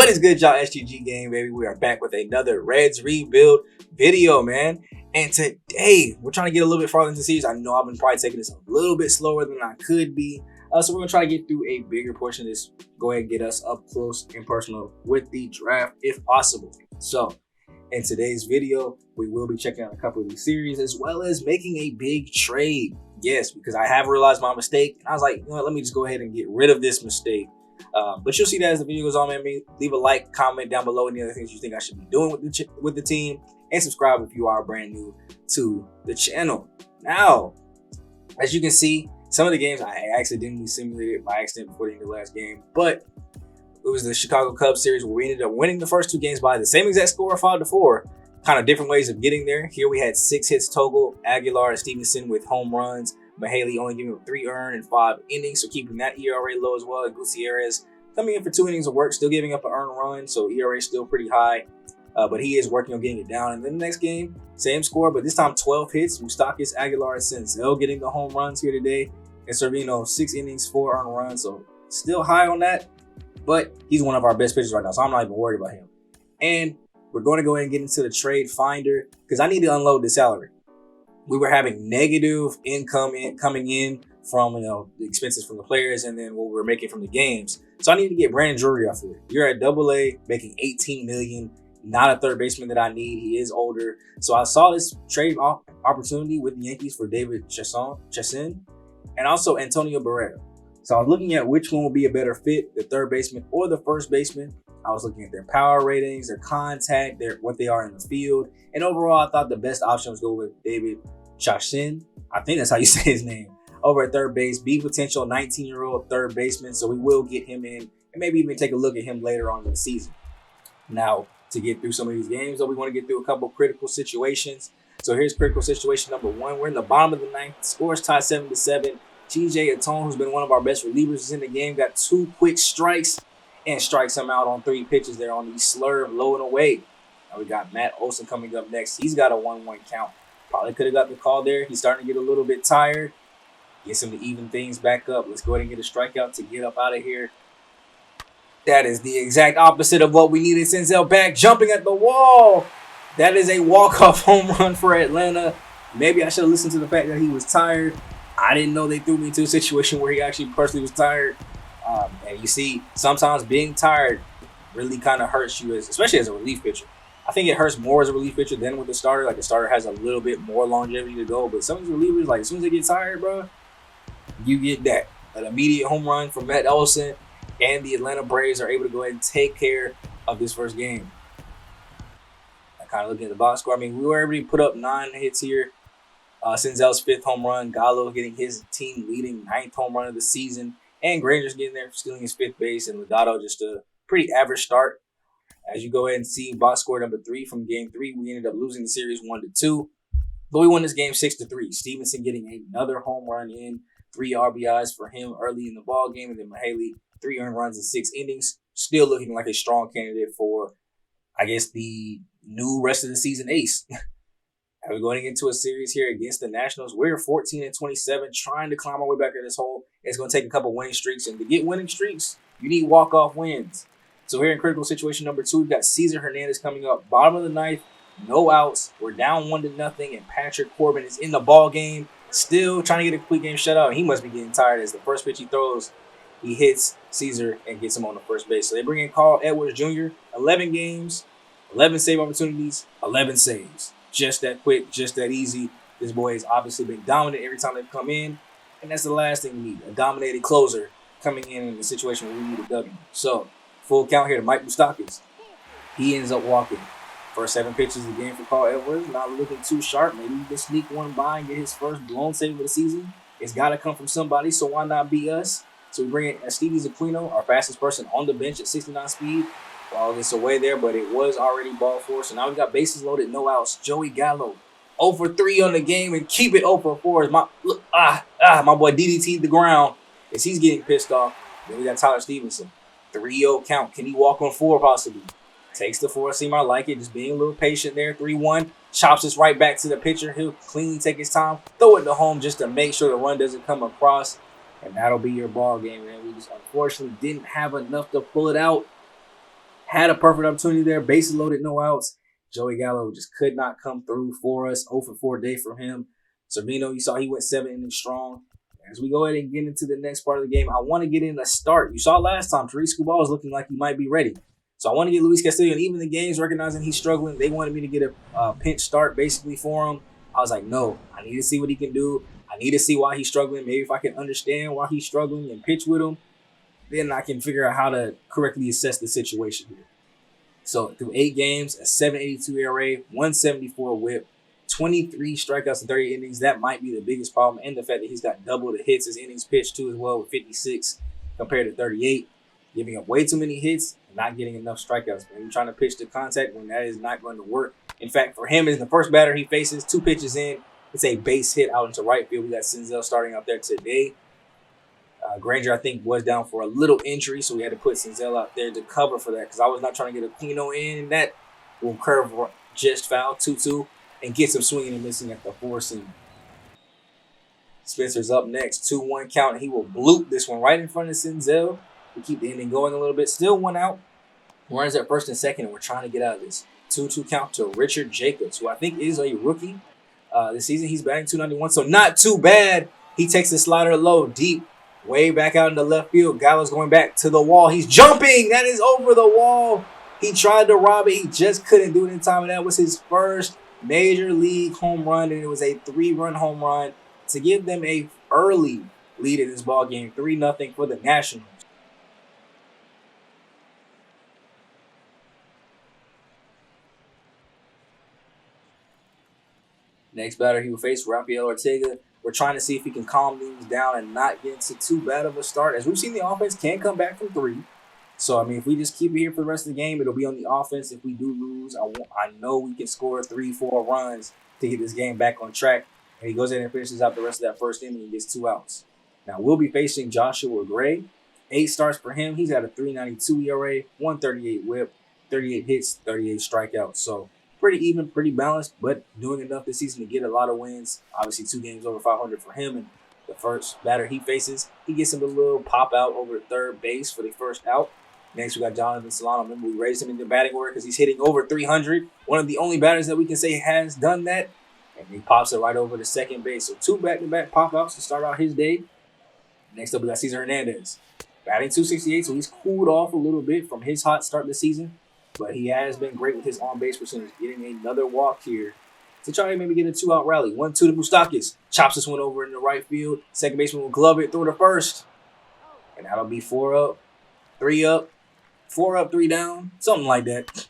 What is good, y'all? SGG game, baby. We are back with another Reds rebuild video, man. And today, we're trying to get a little bit farther into the series. I know I've been probably taking this a little bit slower than I could be. So we're going to try to get through a bigger portion of this. Go ahead and get us up close and personal with the draft, if possible. So, in today's video, we will be checking out a couple of these series, as well as making a big trade. Yes, because I have realized my mistake. And I was like, you know what, let me just go ahead and get rid of this mistake. But you'll see that as the video goes on, man. Leave a like, comment down below any other things you think I should be doing with the team, and subscribe if you are brand new to the channel. Now, as you can see, some of the games I accidentally simulated by accident before the end of the last game, but it was the Chicago Cubs series where we ended up winning the first two games by the same exact score, 5-4. Kind of different ways of getting there. Here we had 6 hits total. Aguilar and Stevenson with home runs. Mahaley only giving up 3 earned in 5 innings, so keeping that ERA low as well. And Gutierrez coming in for 2 innings of work, still giving up an earned run, so ERA is still pretty high. But he is working on getting it down. And then the next game, same score, but this time 12 hits. Moustakas, Aguilar, and Senzel getting the home runs here today. And Servino, 6 innings, 4 earned runs, so still high on that. But he's one of our best pitchers right now, so I'm not even worried about him. And we're going to go ahead and get into the trade finder because I need to unload the salary. We were having negative income coming in from the expenses from the players and then what we were making from the games. So I need to get Brandon Drury off here. You're at AA, making $18 million. Not a third baseman that I need. He is older. So I saw this trade opportunity with the Yankees for David Chassin and also Antonio Barrera. So I was looking at which one would be a better fit, the third baseman or the first baseman. I was looking at their power ratings, their contact, what they are in the field. And overall, I thought the best option was to go with David Chassin. I think that's how you say his name. Over at third base, B potential 19-year-old third baseman. So we will get him in and maybe even take a look at him later on in the season. Now, to get through some of these games, though, we want to get through a couple critical situations. So here's critical situation number 1. We're in the bottom of the 9th. Scores tied 7-7. TJ Atone, who's been one of our best relievers, is in the game. Got 2 quick strikes and strikes him out on 3 pitches there on the slurve, low and away. Now we got Matt Olson coming up next. He's got a 1-1 count. Probably could have got the call there. He's starting to get a little bit tired. Gets him to even things back up. Let's go ahead and get a strikeout to get up out of here. That is the exact opposite of what we needed. Senzel back, jumping at the wall. That is a walk-off home run for Atlanta. Maybe I should have listened to the fact that he was tired. I didn't know they threw me into a situation where he actually personally was tired. And you see, sometimes being tired really kind of hurts you, especially as a relief pitcher. I think it hurts more as a relief pitcher than with the starter. Like the starter has a little bit more longevity to go. But some of these relievers, like as soon as they get tired, bro, you get that. An immediate home run from Matt Olson. And the Atlanta Braves are able to go ahead and take care of this first game. I kind of looking at the box score. I mean, we were able to put up 9 hits here. Senzel's 5th home run. Gallo getting his team leading 9th home run of the season. And Granger's getting there, stealing his 5th base. And Legato just a pretty average start. As you go ahead and see box score number 3 from game 3, we ended up losing the series 1-2. But we won this game 6-3. Stevenson getting another home run in. 3 RBIs for him early in the ball game. And then Mahaley, 3 earned runs in 6 innings. Still looking like a strong candidate for, I guess, the new rest of the season ace. And we're going into a series here against the Nationals. We're 14-27, trying to climb our way back in this hole. It's going to take a couple winning streaks. And to get winning streaks, you need walk-off wins. So here in critical situation number 2, we've got Cesar Hernandez coming up. Bottom of the 9th, no outs. We're down 1-0, and Patrick Corbin is in the ball game. Still trying to get a complete game shutout. And he must be getting tired as the first pitch he throws, he hits Cesar and gets him on the first base. So they bring in Carl Edwards Jr. 11 games, 11 save opportunities, 11 saves. Just that quick, just that easy. This boy has obviously been dominant every time they've come in. And that's the last thing we need, a dominated closer coming in a situation where we need a W. So, full count here to Mike Moustakas. He ends up walking. First 7 pitches of the game for Carl Edwards. Not looking too sharp. Maybe he can sneak one by and get his first blown save of the season. It's got to come from somebody, so why not be us? So we bring in Stevie Zaquino, our fastest person on the bench at 69 speed. Ball gets away there, but it was already ball 4. So now we got bases loaded, no outs. Joey Gallo, 0 for 3 on the game and keep it 0 for 4. My boy DDT'd the ground as he's getting pissed off. Then we got Tyler Stevenson, 3-0 count. Can he walk on 4 possibly? Takes the 4-seam. I like it. Just being a little patient there. 3-1. Chops this right back to the pitcher. He'll cleanly take his time. Throw it to home just to make sure the run doesn't come across. And that'll be your ball game, man. We just unfortunately didn't have enough to pull it out. Had a perfect opportunity there. Bases loaded, no outs. Joey Gallo just could not come through for us. 0 for 4 day from him. Servino, you saw he went 7 innings strong. As we go ahead and get into the next part of the game, I want to get in a start. You saw last time, Tariq Skubal was looking like he might be ready. So I want to get Luis Castillo, and even the games recognizing he's struggling, they wanted me to get a pinch start basically for him. I was like, no, I need to see what he can do. I need to see why he's struggling. Maybe if I can understand why he's struggling and pitch with him, then I can figure out how to correctly assess the situation here. So through 8 games, a 7.82 ERA, 174 whip, 23 strikeouts in 30 innings. That might be the biggest problem, and the fact that he's got double the hits as innings pitched too as well, with 56 compared to 38. Giving up way too many hits and not getting enough strikeouts. When you're trying to pitch to contact, when that is not going to work. In fact, for him, as the first batter he faces, 2 pitches in, it's a base hit out into right field. We got Senzel starting out there today. Granger, I think, was down for a little injury, so we had to put Senzel out there to cover for that because I was not trying to get Aquino in, and that will curve just foul, 2-2, and gets him swinging and missing at the 4-seam. Spencer's up next, 2-1 count, and he will bloop this one right in front of Senzel to keep the inning going a little bit. Still 1 out. Runners at first and second, and we're trying to get out of this. 2-2 count to Richard Jacobs, who I think is a rookie. This season he's batting .291, so not too bad. He takes the slider low, deep, way back out in the left field. Gallo's going back to the wall. He's jumping. That is over the wall. He tried to rob it. He just couldn't do it in time, and that was his first major league home run, and it was a 3-run home run to give them a early lead in this ball game, 3-0 for the Nationals. Next batter he will face, Raphael Ortega. We're trying to see if he can calm things down and not get into too bad of a start. As we've seen, the offense can come back from 3. So, I mean, if we just keep it here for the rest of the game, it'll be on the offense. If we do lose, I know we can score 3-4 runs to get this game back on track. And he goes in and finishes out the rest of that first inning and gets 2 outs. Now, we'll be facing Joshua Gray. 8 starts for him. He's at a 3.92 ERA, 138 whip, 38 hits, 38 strikeouts. So, pretty even, pretty balanced, but doing enough this season to get a lot of wins. Obviously, 2 games over 500 for him. And the first batter he faces, he gets him a little pop out over at third base for the first out. Next, we got Jonathan Salon. Remember, we raised him in the batting order because he's hitting over 300. One of the only batters that we can say has done that. And he pops it right over to second base. So 2 back-to-back pop-outs to start out his day. Next up, we got Cesar Hernandez. Batting .268, so he's cooled off a little bit from his hot start this season. But he has been great with his on-base percentage, getting another walk here to try to maybe get a 2-out rally. 1-2 to Moustakas. Chops this one over in the right field. Second baseman will glove it, throw to first. And that'll be 4 up, 3 up, 4 up, 3 down, something like that.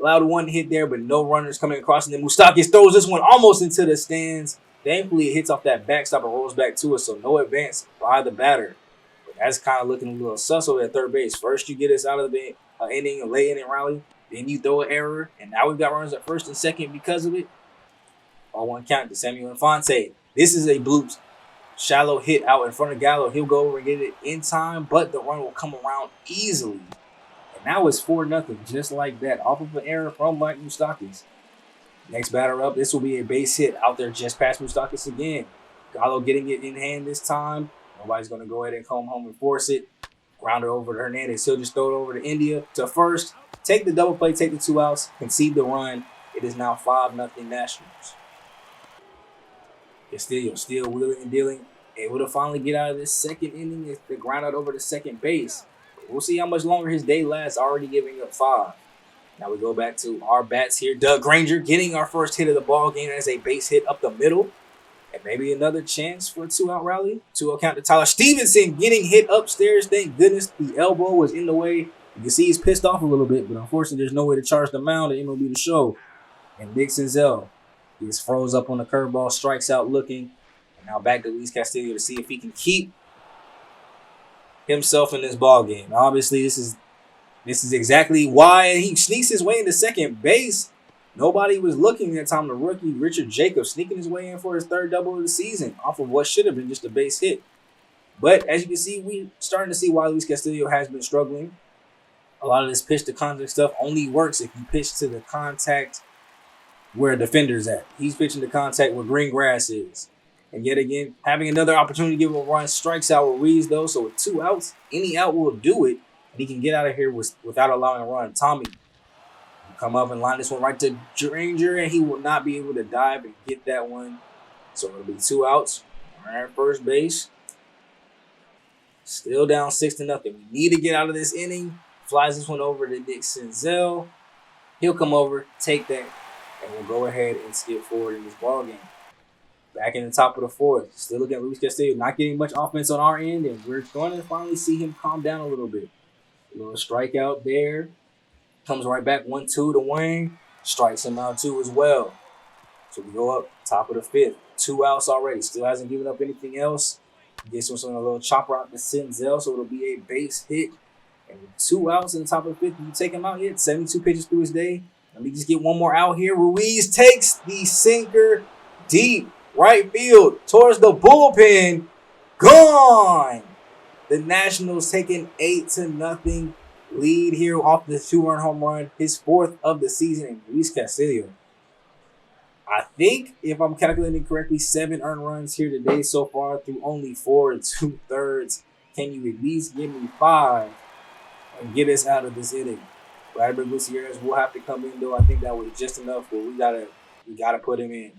Allowed 1 hit there, but no runners coming across. And then Moustakas throws this one almost into the stands. Thankfully, it hits off that backstop and rolls back to us, so no advance by the batter. But that's kind of looking a little sus over at third base. First, you get us out of the inning, a late inning rally. Then you throw an error, and now we've got runners at first and second because of it. All 1 count to Samuel Infante. This is a bloop. Shallow hit out in front of Gallo. He'll go over and get it in time, but the run will come around easily. And now it's 4-0, just like that, off of an error from Mike Moustakas. Next batter up, this will be a base hit out there just past Moustakas again. Gallo getting it in hand this time. Nobody's going to go ahead and come home and force it. Grounder over to Hernandez. He'll just throw it over to India to first. Take the double play, take the 2 outs, concede the run. It is now 5-0 Nationals. Castillo still wheeling and dealing. Able to finally get out of this second inning. The ground out over to second base. We'll see how much longer his day lasts, already giving up 5. Now we go back to our bats here. Doug Granger getting our first hit of the ball game as a base hit up the middle. And maybe another chance for a 2-out rally. 2-0 count to Tyler Stevenson getting hit upstairs. Thank goodness the elbow was in the way. You can see he's pissed off a little bit, but unfortunately there's no way to charge the mound at MLB The Show. And Nick Senzel gets froze up on the curveball, strikes out looking. And now back to Luis Castillo to see if he can keep himself in this ball game. Obviously, this is exactly why he sneaks his way into second base. Nobody was looking at that time. The rookie Richard Jacobs sneaking his way in for his 3rd double of the season off of what should have been just a base hit. But as you can see, we're starting to see why Luis Castillo has been struggling. A lot of this pitch to contact stuff only works if you pitch to the contact where a defender's at. He's pitching to contact where green grass is. And yet again, having another opportunity to give him a run, strikes out with Reeves though. So with 2 outs, any out will do it. and he can get out of here without allowing a run. Tommy will come up and line this one right to Granger, and he will not be able to dive and get that one. So it'll be 2 outs. Runner at first base. Still down 6-0. We need to get out of this inning. Flies this one over to Nick Senzel. He'll come over, take that, and we'll go ahead and skip forward in this ball game. Back in the top of the fourth. Still looking at Luis Castillo. Not getting much offense on our end, and we're going to finally see him calm down a little bit. A little strikeout there. Comes right back 1-2 to Wayne. Strikes him out too as well. So we go up top of the fifth. 2 outs already. Still hasn't given up anything else. Gets him a little chopper out to Senzel, so it'll be a base hit. And with 2 outs in the top of the fifth, you take him out yet. 72 pitches through his day. Let me just get one more out here. Ruiz takes the sinker deep right field towards the bullpen. Gone. The Nationals taking 8-0 lead here off the 2-run home run. His 4th of the season, and Luis Castillo. I think, if I'm calculating correctly, 7 earned runs here today so far through only 4 2/3. Can you at least give me 5 and get us out of this inning? Vladimir Gutierrez will have to come in, though. I think that was just enough, but we gotta put him in.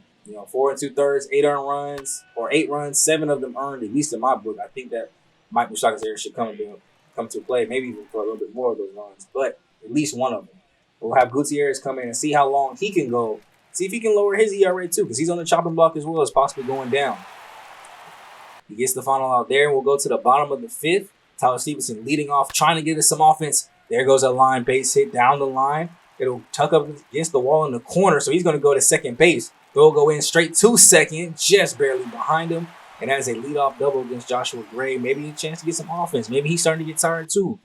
4 2/3, 8 earned runs, or 8 runs, 7 of them earned, at least in my book. I think that Mike Moustakas here should come to play, maybe even for a little bit more of those runs, but at least one of them. We'll have Gutierrez come in and see how long he can go. See if he can lower his ERA too, because he's on the chopping block as well as possibly going down. He gets the final out there, and we'll go to the bottom of the 5th. Tyler Stevenson leading off, trying to get us some offense. There goes a line base hit down the line. It'll tuck up against the wall in the corner, so he's going to go to second base. They'll go in straight to second, just barely behind him. And as a leadoff double against Joshua Gray, maybe a chance to get some offense. Maybe he's starting to get tired too.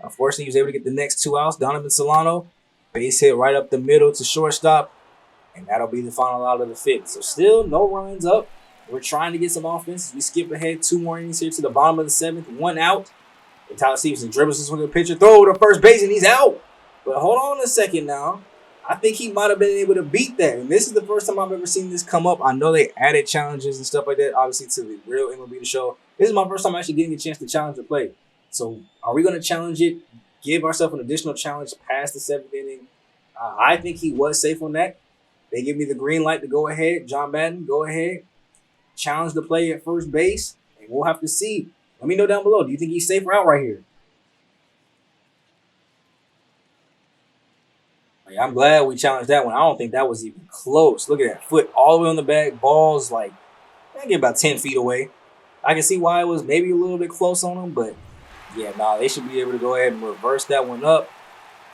Unfortunately, he was able to get the next 2 outs. Donovan Solano, base hit right up the middle to shortstop. And that'll be the final out of the 5th. So still no runs up. We're trying to get some offense. We skip ahead 2 more innings here to the bottom of the 7th. 1 out. And Tyler Stevenson dribbles this one to the pitcher. Throw over to first base, and he's out. But hold on a second now. I think he might have been able to beat that. And this is the first time I've ever seen this come up. I know they added challenges and stuff like that, obviously, to the real MLB show. This is my first time actually getting a chance to challenge the play. So are we going to challenge it? Give ourselves an additional challenge past the 7th inning? I think he was safe on that. They give me the green light to go ahead. John Madden, go ahead. Challenge the play at first base. And we'll have to see. Let me know down below. Do you think he's safe or out right here? I'm glad we challenged that one. I don't think that was even close. Look at that. Foot all the way on the back. Balls like, I get about 10 feet away. I can see why it was maybe a little bit close on them. But, yeah, they should be able to go ahead and reverse that one up.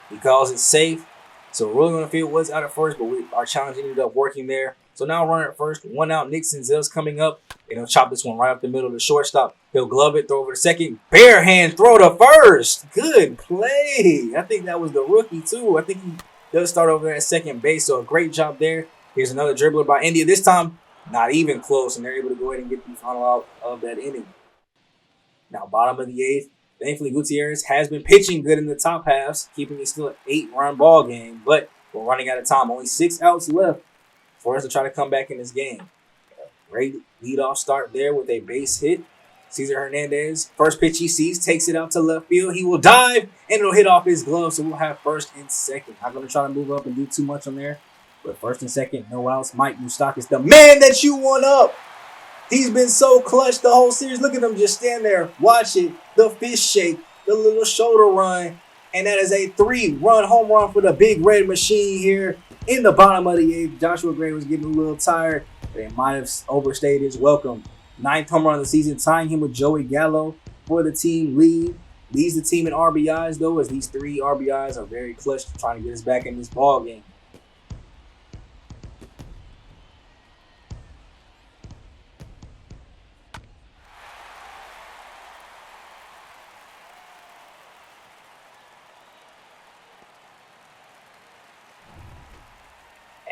He calls it safe. So Rolling on the Field was out at first, but our challenge ended up working there. So now runner at first, 1 out. Nick Senzel's coming up. And he'll chop this one right up the middle to shortstop. He'll glove it, throw over to second. Bare hand throw to first. Good play. I think that was the rookie, too. I think he does start over there at second base. So a great job there. Here's another dribbler by India. This time, not even close. And they're able to go ahead and get the final out of that inning. Now, bottom of the 8th. Thankfully, Gutierrez has been pitching good in the top halves, keeping it still an 8-run ball game. But we're running out of time. Only 6 outs left for us to try to come back in this game. Great leadoff start there with a base hit. Cesar Hernandez, first pitch he sees, takes it out to left field. He will dive, and it'll hit off his glove, so we'll have first and second. Not going to try to move up and do too much on there. But first and second, no outs. Mike Moustakas, the man that you want up. He's been so clutch the whole series. Look at him just stand there. Watch it. The fist shake. The little shoulder run. And that is a 3-run home run for the big red machine here in the bottom of the 8th. Joshua Gray was getting a little tired. They might have overstayed his welcome. 9th home run of the season, tying him with Joey Gallo for the team lead. Leads the team in RBIs, though, as these 3 RBIs are very clutch, trying to get us back in this ball game.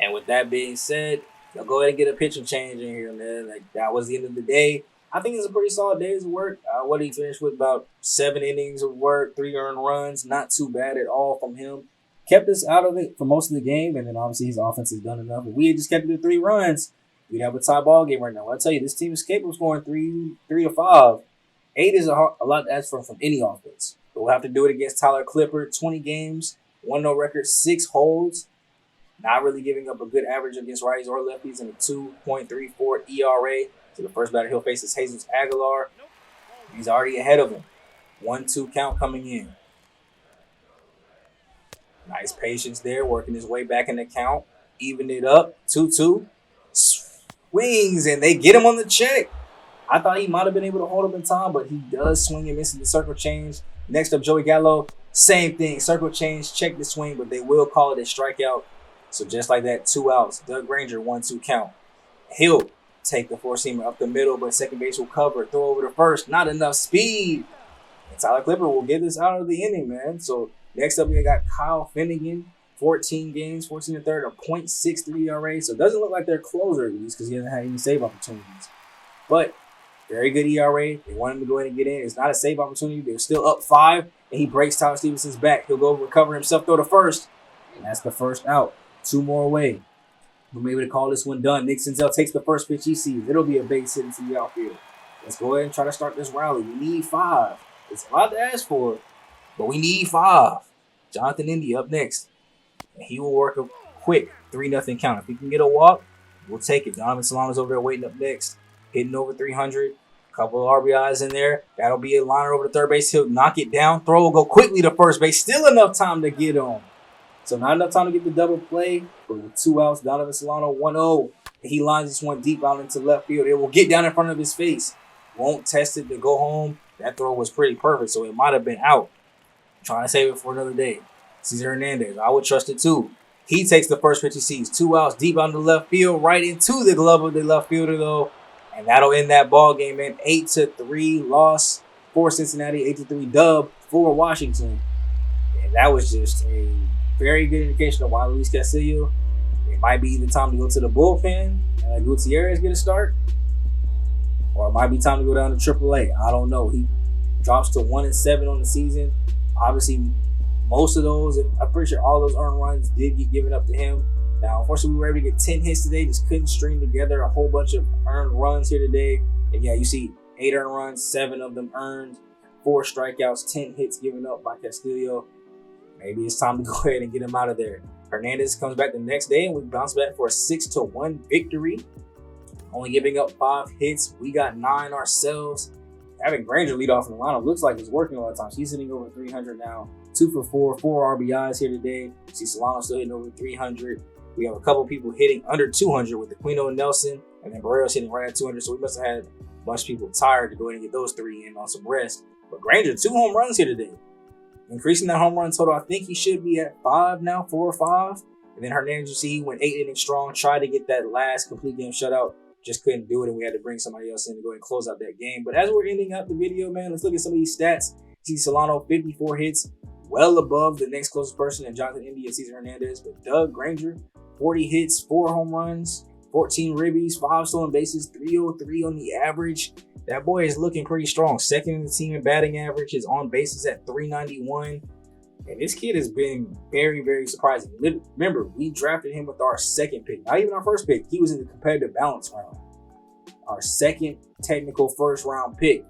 And with that being said, they'll go ahead and get a pitching change in here, man. Like, that was the end of the day. I think it's a pretty solid day's work. What did he finish with? About 7 innings of work, 3 earned runs. Not too bad at all from him. Kept us out of it for most of the game, and then obviously his offense has done enough. If we had just kept it to 3 runs, we'd have a tie ball game right now. I tell you, this team is capable of scoring 3 to 5. 8 is a lot to ask from any offense. But we'll have to do it against Tyler Clippard. 20 games, 1-0 record, 6 holds. Not really giving up a good average against righties or lefties in a 2.34 ERA. So the first batter he'll face is Jesus Aguilar. He's already ahead of him. 1-2 count coming in. Nice patience there, working his way back in the count. Even it up, 2-2. Swings, and they get him on the check. I thought he might have been able to hold up in time, but he does swing and miss the circle change. Next up, Joey Gallo. Same thing, circle change, check the swing, but they will call it a strikeout. So just like that, 2 outs. Doug Granger, 1-2 count. He'll take the four-seamer up the middle, but second base will cover. Throw over to first. Not enough speed. And Tyler Clippard will get this out of the inning, man. So next up, we got Kyle Finnegan. 14 games, 14 and third, a .63 ERA. So it doesn't look like they're closer, at least, because he hasn't had any save opportunities. But very good ERA. They want him to go ahead and get in. It's not a save opportunity. They're still up 5, and he breaks Tyler Stevenson's back. He'll go recover himself, throw to first. And that's the first out. 2 more away. We'll be able to call this one done. Nick Senzel takes the first pitch he sees. It'll be a base hit into the outfield. Let's go ahead and try to start this rally. We need 5. It's a lot to ask for, but we need 5. Jonathan India up next. And he will work a quick 3-0 count. If he can get a walk, we'll take it. Donovan Salon is over there waiting up next. Hitting over 300. A couple of RBIs in there. That'll be a liner over to third base. He'll knock it down. Throw will go quickly to first base. Still enough time to get on. So not enough time to get the double play, but with 2 outs, Donovan Solano 1-0. And he lines this one deep out into left field. It will get down in front of his face. Won't test it to go home. That throw was pretty perfect, so it might have been out. Trying to save it for another day. Cesar Hernandez, I would trust it too. He takes the first pitch he sees. 2 outs deep out in the left field, right into the glove of the left fielder though. And that'll end that ball game, man. 8-3 loss for Cincinnati, 8-3 dub for Washington. And that was just a very good indication of why Luis Castillo, it might be either time to go to the bullpen and let Gutierrez get a start, or it might be time to go down to AAA. I don't know. He drops to 1-7 on the season. Obviously, most of those, I'm pretty sure all those earned runs did get given up to him. Now, unfortunately, we were able to get 10 hits today. Just couldn't string together a whole bunch of earned runs here today. And yeah, you see 8 earned runs, 7 of them earned, 4 strikeouts, 10 hits given up by Castillo. Maybe it's time to go ahead and get him out of there. Hernandez comes back the next day, and we bounce back for a 6-1 victory. Only giving up 5 hits. We got 9 ourselves. Having Granger lead off in the lineup looks like it's working all the time. He's hitting over 300 now. 2 for 4, 4 RBIs here today. You see Solano still hitting over 300. We have a couple people hitting under 200 with Aquino and Nelson, and then Barrero's hitting right at 200. So we must have had a bunch of people tired to go ahead and get those 3 in on some rest. But Granger, 2 home runs here today. Increasing that home run total, I think he should be at 5 now, 4 or 5. And then Hernandez, you see, he went 8 innings strong, tried to get that last complete game shutout, just couldn't do it, and we had to bring somebody else in to go ahead and close out that game. But as we're ending out the video, man, let's look at some of these stats. You see Solano, 54 hits, well above the next closest person in Jonathan India and Cesar Hernandez. But Doug Granger, 40 hits, 4 home runs, 14 ribbies, 5 stolen bases, 303 on the average. That boy is looking pretty strong. Second in the team in batting average. His on bases at 391. And this kid has been very, very surprising. Remember, we drafted him with our second pick. Not even our first pick. He was in the competitive balance round. Our second technical first round pick.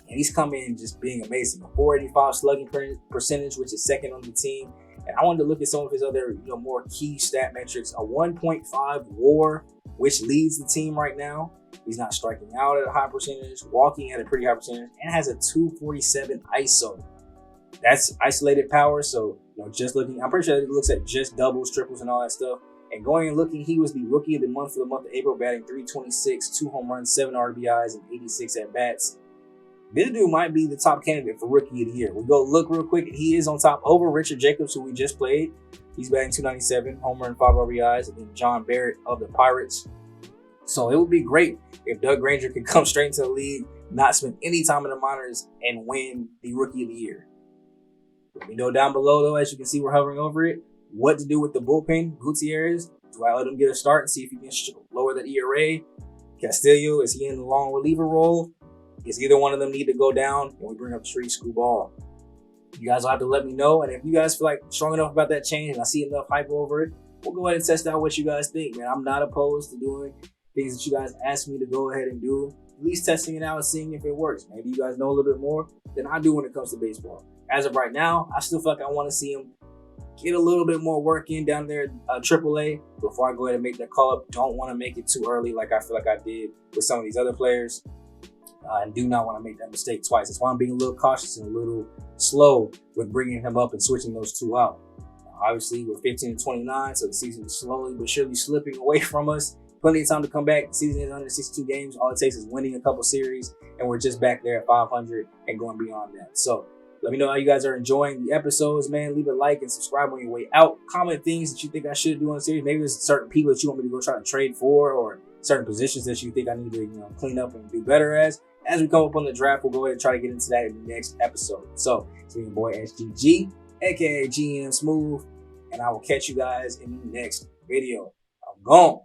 And he's come in just being amazing. A 485 slugging percentage, which is second on the team. And I wanted to look at some of his other, more key stat metrics. A 1.5 WAR, which leads the team right now. He's not striking out at a high percentage, walking at a pretty high percentage, and has a 247 ISO. That's isolated power, so just looking, I'm pretty sure it looks at just doubles, triples, and all that stuff. And going and looking, he was the rookie of the month for the month of April, batting 326, 2 home runs, 7 RBIs, and 86 at-bats. This dude might be the top candidate for rookie of the year. We'll go look real quick. He is on top over Richard Jacobs, who we just played. He's batting 297, home run, 5 RBIs, and then John Barrett of the Pirates. So it would be great if Doug Granger could come straight into the league, not spend any time in the minors, and win the rookie of the year. Let me know down below, though, as you can see, we're hovering over it, what to do with the bullpen. Gutierrez, do I let him get a start and see if he can lower that ERA? Castillo, is he in the long reliever role? Is either one of them need to go down? And we bring up Tree Screwball. You guys will have to let me know. And if you guys feel like strong enough about that change and I see enough hype over it, we'll go ahead and test out what you guys think, man. I'm not opposed to doing things that you guys ask me to go ahead and do. At least testing it out and seeing if it works. Maybe you guys know a little bit more than I do when it comes to baseball. as of right now, I still feel like I want to see him get a little bit more work in down there at AAA before I go ahead and make that call up. Don't want to make it too early like I feel like I did with some of these other players. And do not want to make that mistake twice. That's why I'm being a little cautious and a little slow with bringing him up and switching those two out. Obviously, we're 15 to 29, so the season is slowly but surely slipping away from us. Plenty of time to come back. The season is 162 games. All it takes is winning a couple series, and we're just back there at 500 and going beyond that. So let me know how you guys are enjoying the episodes, man. Leave a like and subscribe on your way out. Comment things that you think I should do on the series. Maybe there's certain people that you want me to go try to trade for, or certain positions that you think I need to clean up and do better as. As we come up on the draft, we'll go ahead and try to get into that in the next episode. So it's your boy SGG, aka GM Smooth, and I will catch you guys in the next video. I'm gone.